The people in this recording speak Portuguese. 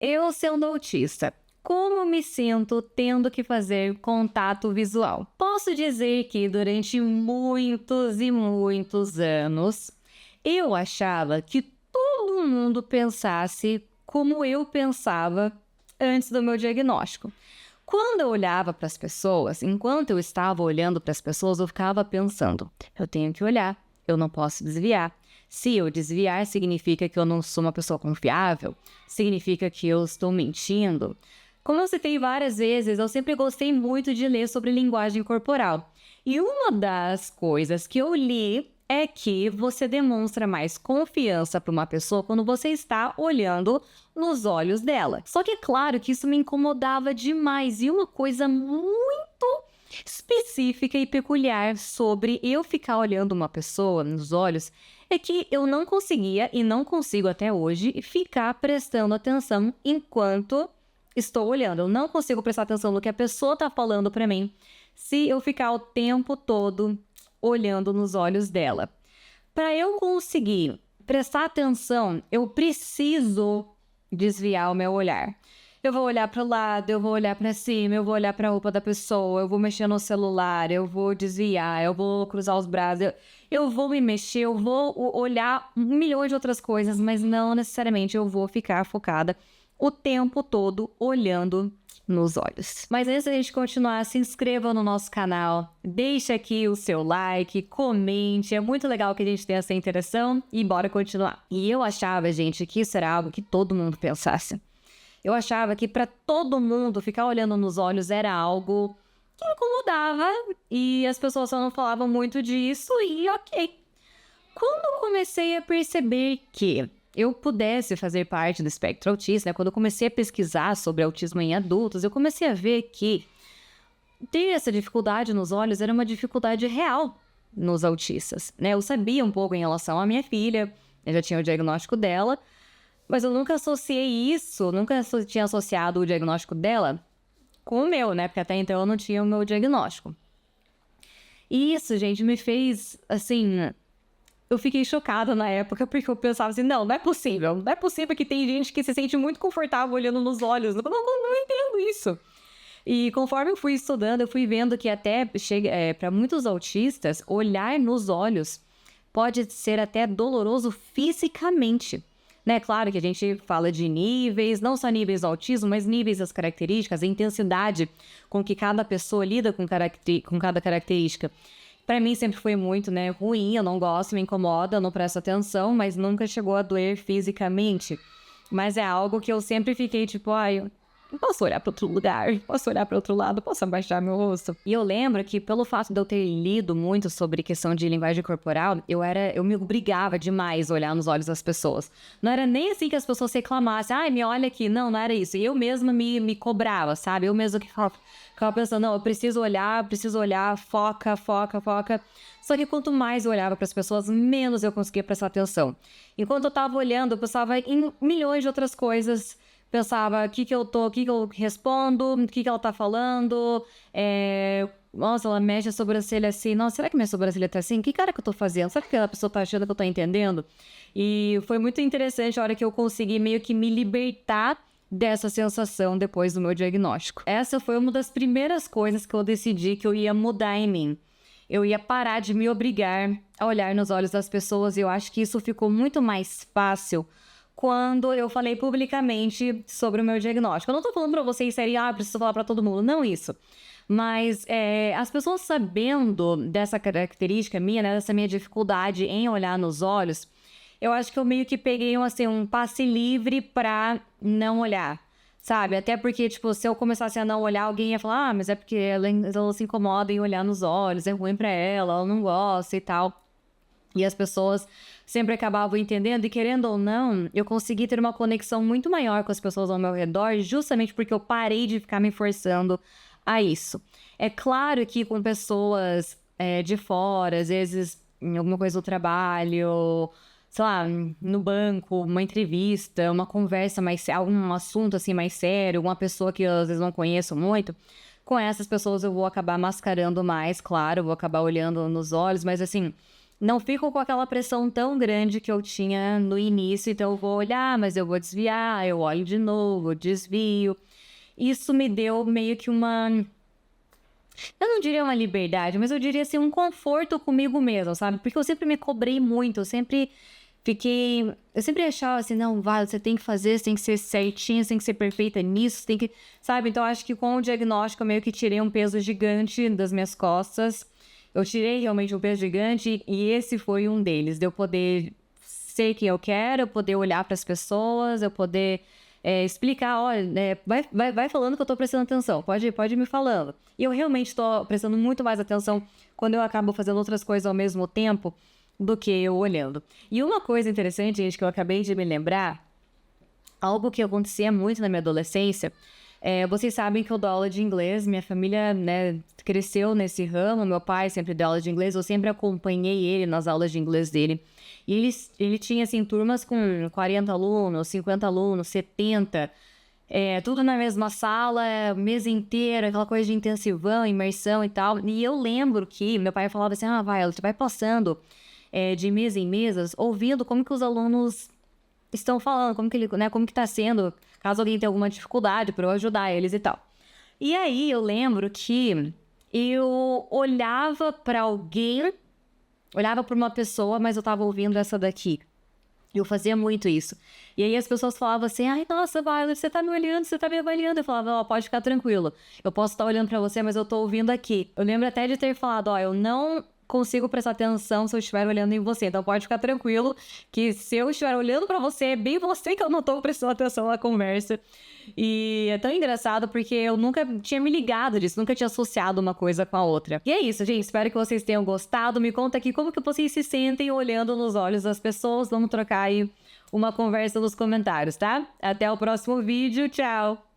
Eu sendo autista, como me sinto tendo que fazer contato visual? Posso dizer que durante muitos e muitos anos, eu achava que todo mundo pensasse como eu pensava antes do meu diagnóstico. Quando eu olhava para as pessoas, enquanto eu estava olhando para as pessoas, eu ficava pensando: eu tenho que olhar, eu não posso desviar. Se eu desviar, significa que eu não sou uma pessoa confiável, significa que eu estou mentindo. Como eu citei várias vezes, eu sempre gostei muito de ler sobre linguagem corporal. E uma das coisas que eu li é que você demonstra mais confiança para uma pessoa quando você está olhando nos olhos dela. Só que é claro que isso me incomodava demais. E uma coisa muito específica e peculiar sobre eu ficar olhando uma pessoa nos olhos é que eu não conseguia e não consigo até hoje ficar prestando atenção enquanto estou olhando. Eu não consigo prestar atenção no que a pessoa está falando para mim se eu ficar o tempo todo olhando nos olhos dela. Para eu conseguir prestar atenção, eu preciso desviar o meu olhar. Eu vou olhar para o lado, eu vou olhar para cima, eu vou olhar para a roupa da pessoa, eu vou mexer no celular, eu vou desviar, eu vou cruzar os braços, eu vou me mexer, eu vou olhar um milhão de outras coisas, mas não necessariamente eu vou ficar focada o tempo todo olhando nos olhos. Mas antes da gente continuar, se inscreva no nosso canal, deixe aqui o seu like, comente, é muito legal que a gente tenha essa interação e bora continuar. E eu achava, gente, que isso era algo que todo mundo pensasse. Eu achava que para todo mundo ficar olhando nos olhos era algo que incomodava e as pessoas só não falavam muito disso e ok. Quando eu comecei a perceber que eu pudesse fazer parte do espectro autista, né? Quando eu comecei a pesquisar sobre autismo em adultos, eu comecei a ver que ter essa dificuldade nos olhos era uma dificuldade real nos autistas, né? Eu sabia um pouco em relação à minha filha, eu já tinha o diagnóstico dela, mas eu nunca associei isso, tinha associado o diagnóstico dela com o meu, né? Porque até então eu não tinha o meu diagnóstico. E isso, gente, me fez, assim, eu fiquei chocada na época, porque eu pensava assim, não é possível. Não é possível que tem gente que se sente muito confortável olhando nos olhos. Não entendo isso. E conforme eu fui estudando, eu fui vendo que até para muitos autistas, olhar nos olhos pode ser até doloroso fisicamente. Né? Claro que a gente fala de níveis, não só níveis do autismo, mas níveis das características, a intensidade com que cada pessoa lida com cada característica. Pra mim sempre foi muito, né, ruim, eu não gosto, me incomoda, eu não presto atenção, mas nunca chegou a doer fisicamente. Mas é algo que eu sempre fiquei tipo, ai, não posso olhar para outro lugar, posso olhar para outro lado, posso abaixar meu rosto. E eu lembro que pelo fato de eu ter lido muito sobre questão de linguagem corporal, eu me obrigava demais a olhar nos olhos das pessoas. Não era nem assim que as pessoas reclamassem, ai, me olha aqui, não era isso. E eu mesma me cobrava, sabe? Eu mesma que ficava pensando, não, eu preciso olhar, foca. Só que quanto mais eu olhava para as pessoas, menos eu conseguia prestar atenção. Enquanto eu tava olhando, eu pensava em milhões de outras coisas. Pensava, o que eu respondo, o que ela tá falando, nossa, ela mexe a sobrancelha assim, nossa, será que minha sobrancelha tá assim? Que cara que eu tô fazendo? Será que aquela pessoa tá achando que eu tô entendendo? E foi muito interessante a hora que eu consegui meio que me libertar dessa sensação depois do meu diagnóstico. Essa foi uma das primeiras coisas que eu decidi que eu ia mudar em mim. Eu ia parar de me obrigar a olhar nos olhos das pessoas e eu acho que isso ficou muito mais fácil quando eu falei publicamente sobre o meu diagnóstico. Eu não tô falando pra vocês sério, preciso falar pra todo mundo, não isso. Mas as pessoas sabendo dessa característica minha, né, dessa minha dificuldade em olhar nos olhos, eu acho que eu meio que peguei um passe livre pra não olhar, sabe? Até porque, tipo, se eu começasse a não olhar, alguém ia falar, mas é porque ela se incomoda em olhar nos olhos, é ruim pra ela não gosta e tal. E as pessoas sempre acabavam entendendo, e querendo ou não, eu consegui ter uma conexão muito maior com as pessoas ao meu redor, justamente porque eu parei de ficar me forçando a isso. É claro que com pessoas de fora, às vezes em alguma coisa do trabalho, sei lá, no banco, uma entrevista, uma conversa algum assunto assim mais sério, uma pessoa que eu, às vezes não conheço muito, com essas pessoas eu vou acabar mascarando mais, claro, eu vou acabar olhando nos olhos, mas assim, não fico com aquela pressão tão grande que eu tinha no início, então eu vou olhar, mas eu vou desviar, eu olho de novo, eu desvio. Isso me deu meio que eu não diria uma liberdade, mas eu diria assim, um conforto comigo mesmo, sabe? Porque eu sempre me cobrei muito, eu sempre achava assim, não, vai, você tem que fazer, você tem que ser certinha, você tem que ser perfeita nisso, você tem que, sabe? Então acho que com o diagnóstico eu meio que tirei um peso gigante das minhas costas. Eu tirei realmente um peso gigante e esse foi um deles, de eu poder ser quem eu quero, eu poder olhar para as pessoas, eu poder explicar, olha, vai falando que eu tô prestando atenção, pode ir me falando. E eu realmente tô prestando muito mais atenção quando eu acabo fazendo outras coisas ao mesmo tempo do que eu olhando. E uma coisa interessante, gente, que eu acabei de me lembrar, algo que acontecia muito na minha adolescência, vocês sabem que eu dou aula de inglês, minha família, né, cresceu nesse ramo, meu pai sempre deu aula de inglês, eu sempre acompanhei ele nas aulas de inglês dele. E ele tinha, assim, turmas com 40 alunos, 50 alunos, 70, tudo na mesma sala, mesa inteira, aquela coisa de intensivão, imersão e tal. E eu lembro que meu pai falava assim, vai, você vai passando de mesa em mesas, ouvindo como que os alunos estão falando, como que tá sendo, caso alguém tenha alguma dificuldade, para eu ajudar eles e tal. E aí eu lembro que eu olhava para alguém, olhava para uma pessoa, mas eu tava ouvindo essa daqui. Eu fazia muito isso. E aí as pessoas falavam assim, ai, nossa, Violet, você tá me olhando, você tá me avaliando. Eu falava, pode ficar tranquilo. Eu posso estar olhando pra você, mas eu tô ouvindo aqui. Eu lembro até de ter falado, eu não consigo prestar atenção se eu estiver olhando em você. Então pode ficar tranquilo que se eu estiver olhando pra você, é bem você que eu não tô prestando atenção na conversa. E é tão engraçado porque eu nunca tinha me ligado disso, nunca tinha associado uma coisa com a outra. E é isso, gente. Espero que vocês tenham gostado. Me conta aqui como que vocês se sentem olhando nos olhos das pessoas. Vamos trocar aí uma conversa nos comentários, tá? Até o próximo vídeo. Tchau!